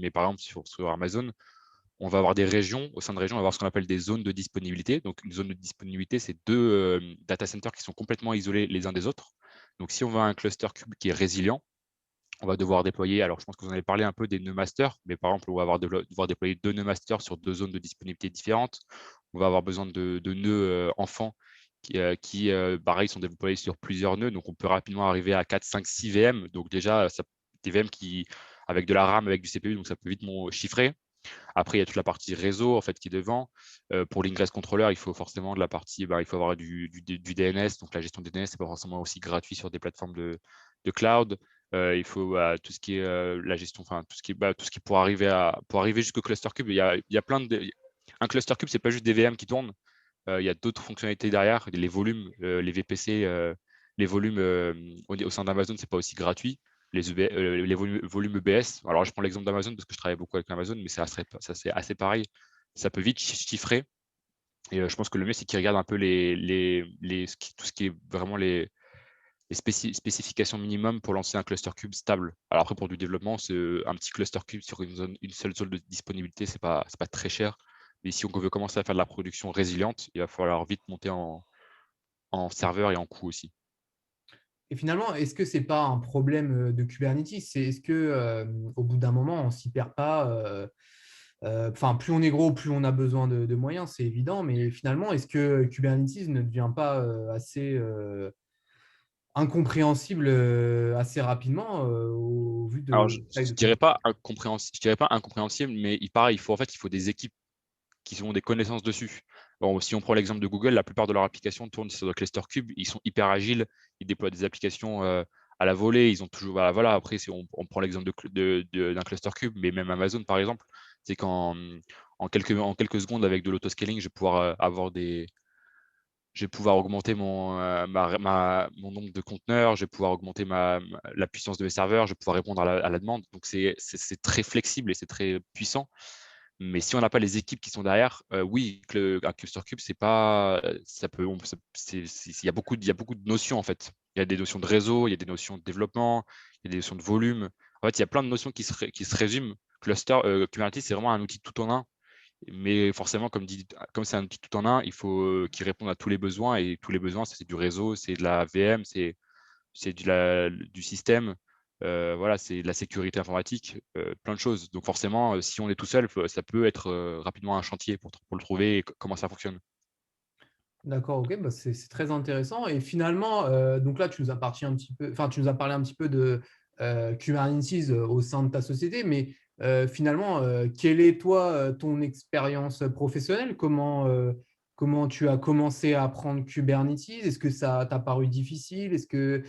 mais par exemple, sur Amazon, on va avoir des régions. Au sein de régions, on va avoir ce qu'on appelle des zones de disponibilité. Donc, une zone de disponibilité, c'est deux data centers qui sont complètement isolés les uns des autres. Donc, si on veut un cluster cube qui est résilient, on va devoir déployer, alors je pense que vous en avez parlé un peu des nœuds masters, mais par exemple, on va devoir déployer 2 nœuds masters sur 2 zones de disponibilité différentes. On va avoir besoin de nœuds enfants qui pareil, sont déployés sur plusieurs nœuds. Donc, on peut rapidement arriver à 4, 5, 6 VM. Donc, déjà, des VM avec de la RAM, avec du CPU, donc ça peut vite chiffrer. Après, il y a toute la partie réseau en fait, qui est devant. Pour l'ingress controller, il faut forcément de la partie, il faut avoir du DNS. Donc, la gestion des DNS, ce n'est pas forcément aussi gratuit sur des plateformes de cloud. Il faut tout ce qui est la gestion, tout ce qui pour arriver jusqu'au cluster cube. Il y a plein de. Un cluster cube, ce n'est pas juste des VM qui tournent. Il y a d'autres fonctionnalités derrière. Les volumes, les VPC, les volumes au sein d'Amazon, ce n'est pas aussi gratuit. Les volumes EBS. Alors, je prends l'exemple d'Amazon parce que je travaille beaucoup avec Amazon, mais ça c'est assez pareil. Ça peut vite chiffrer. Et je pense que le mieux, c'est qu'ils regardent un peu tout ce qui est vraiment les spécifications minimum pour lancer un cluster cube stable. Alors après, pour du développement, c'est un petit cluster cube sur une seule zone de disponibilité, c'est pas très cher. Mais si on veut commencer à faire de la production résiliente, il va falloir vite monter en serveur et en coût aussi. Et finalement, est-ce que ce n'est pas un problème de Kubernetes? Est-ce que au bout d'un moment, on ne s'y perd pas? Enfin, plus on est gros, plus on a besoin de moyens, c'est évident. Mais finalement, est-ce que Kubernetes ne devient pas assez incompréhensible assez rapidement au vu Alors, de je taille de dirais compétences? pas incompréhensible, je dirais pas incompréhensible, mais pareil, il faut des équipes qui ont des connaissances dessus. Bon, si on prend l'exemple de Google, la plupart de leurs applications tournent sur le cluster cube. Ils sont hyper agiles. Ils déploient des applications à la volée. Ils ont toujours, voilà. Après, si on prend l'exemple d'un cluster cube, mais même Amazon, par exemple, c'est en quelques secondes, avec de l'autoscaling, je vais pouvoir augmenter mon nombre de conteneurs, je vais pouvoir augmenter la puissance de mes serveurs, je vais pouvoir répondre à la demande. Donc, c'est très flexible et c'est très puissant. Mais si on n'a pas les équipes qui sont derrière, oui, un cluster cube, c'est pas, ça peut, il y a beaucoup de notions en fait. Il y a des notions de réseau, il y a des notions de développement, il y a des notions de volume. En fait, il y a plein de notions qui se résument. Kubernetes, c'est vraiment un outil tout en un. Mais forcément, comme c'est un outil tout en un, il faut qu'il réponde à tous les besoins. Et tous les besoins, c'est du réseau, c'est de la VM, c'est du système, voilà, c'est de la sécurité informatique, plein de choses. Donc forcément, si on est tout seul, ça peut être rapidement un chantier pour le trouver et comment ça fonctionne. D'accord, ok, bah c'est très intéressant. Et finalement, donc là, tu nous as tu nous as parlé un petit peu de Kubernetes au sein de ta société, mais finalement, quelle est toi ton expérience professionnelle? Comment tu as commencé à apprendre Kubernetes? Est-ce que ça t'a paru difficile? Est-ce que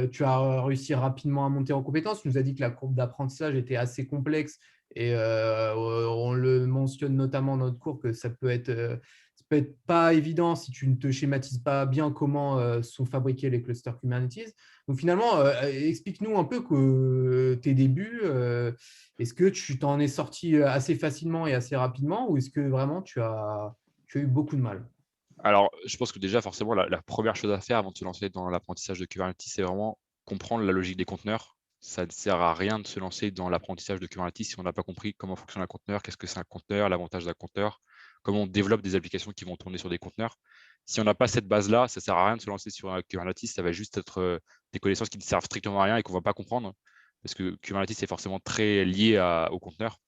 tu as réussi rapidement à monter en compétence? Tu nous as dit que la courbe d'apprentissage était assez complexe et on le mentionne notamment dans notre cours que ça peut être pas évident si tu ne te schématises pas bien comment sont fabriqués les clusters Kubernetes. Donc finalement, explique-nous un peu tes débuts. Est-ce que tu t'en es sorti assez facilement et assez rapidement ou est-ce que vraiment tu as eu beaucoup de mal? Alors, je pense que déjà, forcément, la première chose à faire avant de se lancer dans l'apprentissage de Kubernetes, c'est vraiment comprendre la logique des conteneurs. Ça ne sert à rien de se lancer dans l'apprentissage de Kubernetes si on n'a pas compris comment fonctionne un conteneur, qu'est-ce que c'est un conteneur, l'avantage d'un conteneur, comment on développe des applications qui vont tourner sur des conteneurs. Si on n'a pas cette base-là, ça ne sert à rien de se lancer sur un Kubernetes. Ça va juste être des connaissances qui ne servent strictement à rien et qu'on ne va pas comprendre parce que Kubernetes est forcément très lié au conteneur.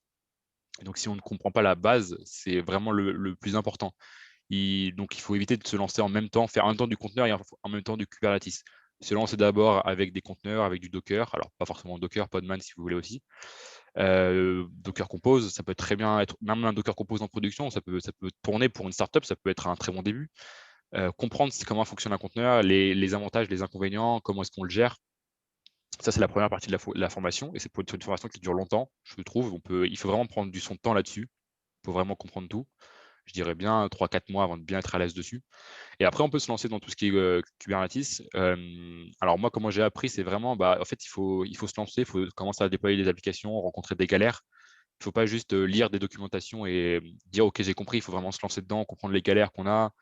Et donc, si on ne comprend pas la base, c'est vraiment le plus important. Donc, il faut éviter de se lancer en même temps, faire en même temps du conteneur et en même temps du Kubernetes. Se lancer d'abord avec des conteneurs, avec du Docker. Alors, pas forcément Docker, Podman si vous voulez aussi. Docker Compose, ça peut très bien être, même un Docker Compose en production, ça peut tourner pour une startup, ça peut être un très bon début. Comprendre comment fonctionne un conteneur, les avantages, les inconvénients, comment est-ce qu'on le gère. Ça, c'est la première partie de la formation et c'est pour une formation qui dure longtemps, je trouve. Il faut vraiment prendre son temps là-dessus. Il faut vraiment comprendre tout. Je dirais bien 3-4 mois avant de bien être à l'aise dessus. Et après, on peut se lancer dans tout ce qui est Kubernetes. Alors moi, comment j'ai appris, c'est vraiment, en fait, il faut se lancer, il faut commencer à déployer des applications, rencontrer des galères. Il ne faut pas juste lire des documentations et dire, OK, j'ai compris, il faut vraiment se lancer dedans, comprendre les galères qu'on a,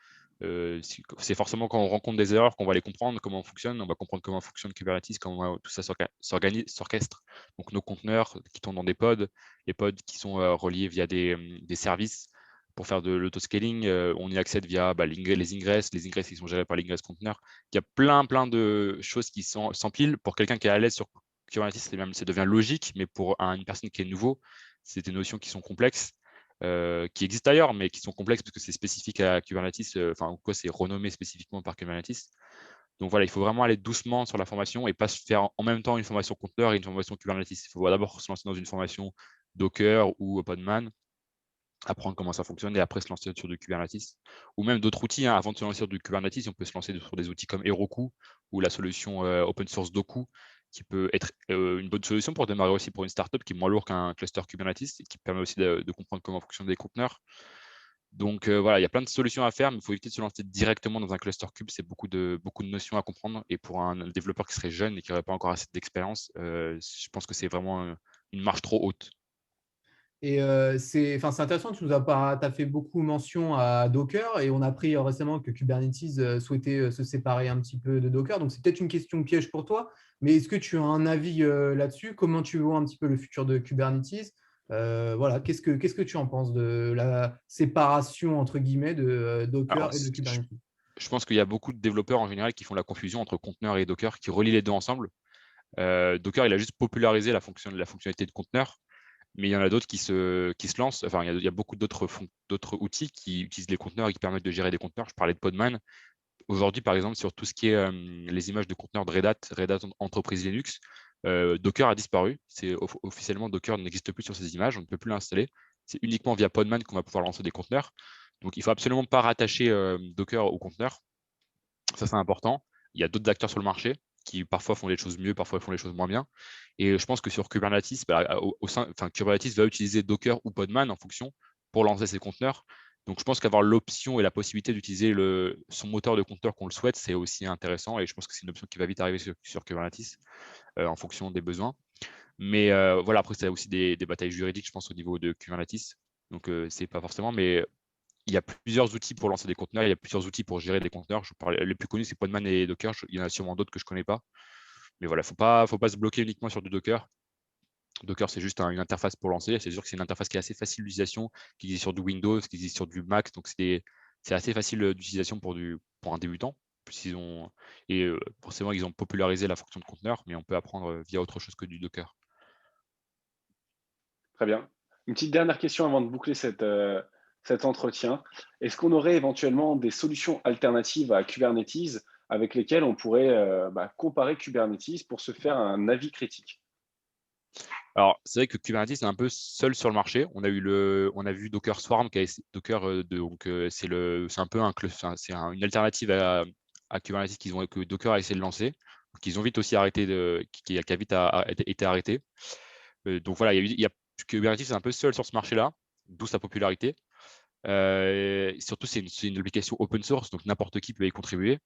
C'est forcément quand on rencontre des erreurs qu'on va les comprendre, comment on fonctionne. On va comprendre comment fonctionne Kubernetes, comment tout ça s'orchestre. Donc nos conteneurs qui tournent dans des pods, les pods qui sont reliés via des services pour faire de l'autoscaling. On y accède via les ingress qui sont gérés par l'ingress container. Il y a plein de choses qui s'empilent. Pour quelqu'un qui est à l'aise sur Kubernetes, ça devient logique, mais pour une personne qui est nouveau, c'est des notions qui sont complexes. Qui existent ailleurs, mais qui sont complexes parce que c'est spécifique à Kubernetes, c'est renommé spécifiquement par Kubernetes. Donc voilà, il faut vraiment aller doucement sur la formation et pas se faire en même temps une formation conteneur et une formation Kubernetes. Il faut d'abord se lancer dans une formation Docker ou Podman, apprendre comment ça fonctionne et après se lancer sur du Kubernetes. Ou même d'autres outils, hein. Avant de se lancer sur du Kubernetes, on peut se lancer sur des outils comme Heroku ou la solution open source Doku, qui peut être une bonne solution pour démarrer aussi pour une startup qui est moins lourd qu'un cluster Kubernetes et qui permet aussi de comprendre comment fonctionnent des conteneurs. Donc voilà, il y a plein de solutions à faire, mais il faut éviter de se lancer directement dans un cluster kube. C'est beaucoup de notions à comprendre. Et pour un développeur qui serait jeune et qui n'aurait pas encore assez d'expérience, je pense que c'est vraiment une marche trop haute. Et c'est intéressant, tu as fait beaucoup mention à Docker et on a appris récemment que Kubernetes souhaitait se séparer un petit peu de Docker. Donc, c'est peut-être une question piège pour toi, mais est-ce que tu as un avis là-dessus? Comment tu vois un petit peu le futur de Kubernetes? Voilà, qu'est-ce que tu en penses de la séparation, entre guillemets, de Alors, Docker et de Kubernetes? je pense qu'il y a beaucoup de développeurs en général qui font la confusion entre conteneur et Docker, qui relient les deux ensemble. Docker, il a juste popularisé la fonctionnalité de conteneur, mais il y en a d'autres qui se lancent. Enfin, il y a beaucoup d'autres outils qui utilisent les conteneurs et qui permettent de gérer des conteneurs. Je parlais de Podman. Aujourd'hui, par exemple, sur tout ce qui est les images de conteneurs de Red Hat Enterprise Linux, Docker a disparu. Officiellement, Docker n'existe plus sur ces images. On ne peut plus l'installer. C'est uniquement via Podman qu'on va pouvoir lancer des conteneurs. Donc, il ne faut absolument pas rattacher Docker au conteneur. Ça, c'est important. Il y a d'autres acteurs sur le marché qui parfois font les choses mieux, parfois font les choses moins bien. Et je pense que sur Kubernetes, Kubernetes va utiliser Docker ou Podman en fonction pour lancer ses conteneurs. Donc, je pense qu'avoir l'option et la possibilité d'utiliser son moteur de conteneur qu'on le souhaite, c'est aussi intéressant. Et je pense que c'est une option qui va vite arriver sur Kubernetes en fonction des besoins. Mais voilà, après, c'est aussi des batailles juridiques, je pense, au niveau de Kubernetes. Donc, c'est pas forcément, mais il y a plusieurs outils pour lancer des conteneurs, il y a plusieurs outils pour gérer des conteneurs. Les plus connus, c'est Podman et Docker. Il y en a sûrement d'autres que je ne connais pas. Mais voilà, faut pas se bloquer uniquement sur du Docker. Docker, c'est juste une interface pour lancer. C'est sûr que c'est une interface qui est assez facile d'utilisation, qui existe sur du Windows, qui existe sur du Mac. Donc, c'est assez facile d'utilisation pour un débutant. Et forcément, ils ont popularisé la fonction de conteneur, mais on peut apprendre via autre chose que du Docker. Très bien. Une petite dernière question avant de boucler cet entretien. Est-ce qu'on aurait éventuellement des solutions alternatives à Kubernetes avec lesquelles on pourrait comparer Kubernetes pour se faire un avis critique? Alors, c'est vrai que Kubernetes est un peu seul sur le marché. On a vu Docker Swarm, c'est un peu une alternative à Kubernetes que Docker a essayé de lancer, qu'ils ont vite aussi arrêté, qui a vite été arrêté. Donc voilà, Kubernetes est un peu seul sur ce marché-là, d'où sa popularité. Surtout, c'est une application open source, donc n'importe qui peut y contribuer.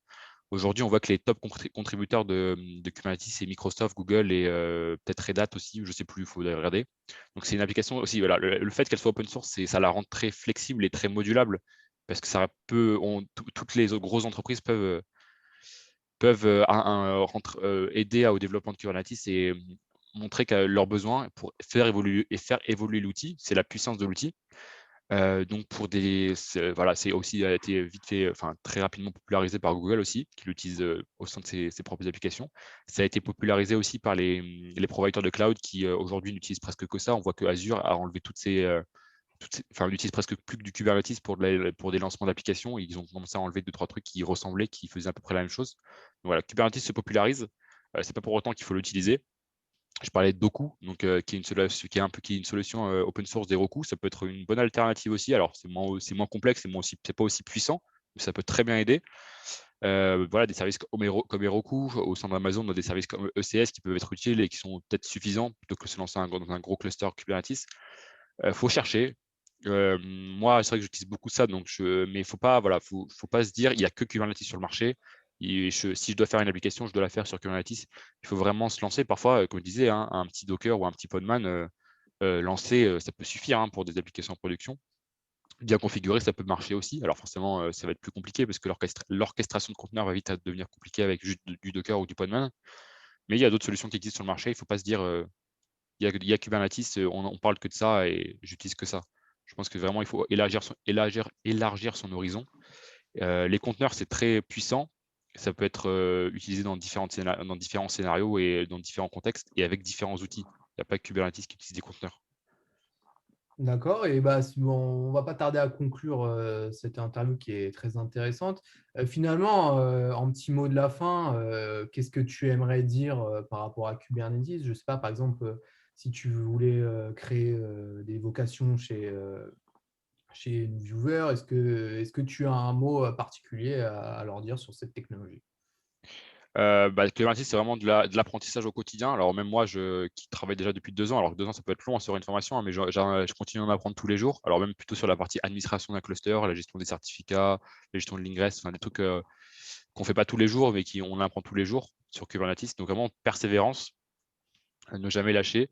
Aujourd'hui, on voit que les top contributeurs de Kubernetes, c'est Microsoft, Google et peut-être Red Hat aussi, je ne sais plus, il faut regarder. Donc, c'est une application aussi. Voilà, le fait qu'elle soit open source, ça la rend très flexible et très modulable parce que toutes les grosses entreprises peuvent aider au développement de Kubernetes et montrer leurs besoins pour faire évoluer l'outil. C'est la puissance de l'outil. Donc c'est aussi a été vite fait, très rapidement popularisé par Google aussi, qui l'utilise au sein de ses propres applications. Ça a été popularisé aussi par les providers de cloud qui aujourd'hui n'utilisent presque que ça. On voit que Azure a enlevé on n'utilise presque plus que du Kubernetes pour des lancements d'applications. Ils ont commencé à enlever 2-3 trucs qui ressemblaient, qui faisaient à peu près la même chose. Donc voilà, Kubernetes se popularise. C'est pas pour autant qu'il faut l'utiliser. Je parlais de Doku, donc, qui est une solution open source d'Heroku. Ça peut être une bonne alternative aussi. Alors, c'est moins complexe, c'est pas aussi puissant, mais ça peut très bien aider. Voilà, des services comme Heroku, au sein d'Amazon, on a des services comme ECS qui peuvent être utiles et qui sont peut-être suffisants plutôt que de se lancer dans un gros cluster Kubernetes. Faut chercher. Moi, c'est vrai que j'utilise beaucoup ça, mais faut pas se dire il n'y a que Kubernetes sur le marché. Si je dois faire une application, je dois la faire sur Kubernetes. Il faut vraiment se lancer. Parfois, comme je disais, hein, un petit Docker ou un petit Podman, lancer, ça peut suffire pour des applications en production. bien configuré, ça peut marcher aussi. Alors forcément, ça va être plus compliqué parce que l'orchestration de conteneurs va vite devenir compliquée avec juste du Docker ou du Podman. Mais il y a d'autres solutions qui existent sur le marché. Il ne faut pas se dire, il y a Kubernetes, on parle que de ça et j'utilise que ça. Je pense que vraiment, il faut élargir son horizon. Les conteneurs, c'est très puissant. Ça peut être utilisé dans différents scénarios et dans différents contextes et avec différents outils. Il n'y a pas que Kubernetes qui utilise des conteneurs. D'accord, et bah, on ne va pas tarder à conclure cette interview qui est très intéressante. Finalement, en petit mot de la fin, qu'est-ce que tu aimerais dire par rapport à Kubernetes? Je ne sais pas, par exemple, si tu voulais créer des vocations chez nos viewers, est-ce que tu as un mot particulier à leur dire sur cette technologie? Kubernetes, c'est vraiment de l'apprentissage au quotidien. Alors même moi, qui travaille déjà depuis 2 ans, alors 2 ans, ça peut être long sur une formation, hein, mais je continue à en apprendre tous les jours. Alors même plutôt sur la partie administration d'un cluster, la gestion des certificats, la gestion de l'ingress, enfin des trucs qu'on ne fait pas tous les jours, mais on apprend tous les jours sur Kubernetes. Donc vraiment, persévérance, ne jamais lâcher.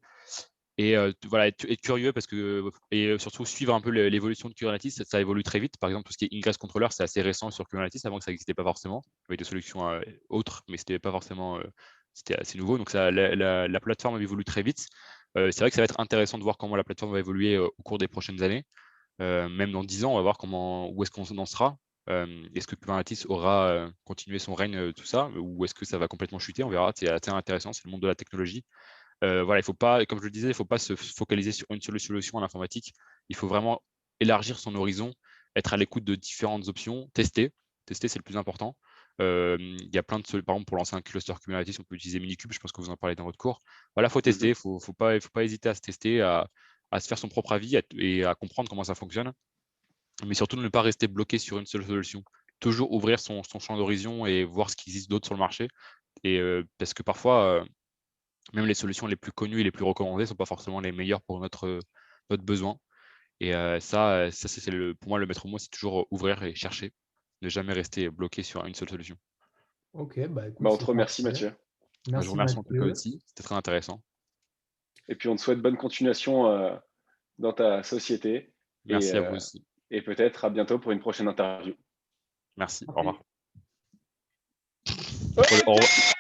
Et voilà, être curieux et surtout suivre un peu l'évolution de Kubernetes, ça évolue très vite. Par exemple, tout ce qui est Ingress Controller, c'est assez récent sur Kubernetes, avant que ça n'existait pas forcément, avec des solutions autres, mais c'était pas forcément, c'était assez nouveau. Donc la plateforme évolue très vite. C'est vrai que ça va être intéressant de voir comment la plateforme va évoluer au cours des prochaines années. Même dans 10 ans, on va voir où est-ce qu'on en sera. Est-ce que Kubernetes aura continué son règne, tout ça, ou est-ce que ça va complètement chuter? On verra. C'est assez intéressant, c'est le monde de la technologie. Voilà, il faut pas, comme je le disais, il ne faut pas se focaliser sur une seule solution en informatique. Il faut vraiment élargir son horizon, être à l'écoute de différentes options, tester. Tester, c'est le plus important. Il y a plein de par exemple, pour lancer un cluster Kubernetes, on peut utiliser Minikube, je pense que vous en parlez dans votre cours. Voilà, il faut tester, il faut pas hésiter à se tester, à se faire son propre avis et à comprendre comment ça fonctionne. Mais surtout, ne pas rester bloqué sur une seule solution. Toujours ouvrir son champ d'horizon et voir ce qui existe d'autre sur le marché. Et parce que parfois, même les solutions les plus connues et les plus recommandées ne sont pas forcément les meilleures pour notre besoin. Et ça c'est pour moi, le maître mot, c'est toujours ouvrir et chercher, ne jamais rester bloqué sur une seule solution. Ok, bah écoute, On te c'est remercie, parfait. Mathieu. Je vous Merci remercie en tout cas Mathieu. aussi, c'était très intéressant. Et puis, on te souhaite bonne continuation dans ta société et, Merci à vous aussi. et peut-être à bientôt pour une prochaine interview. Merci, au Merci. revoir. Au revoir.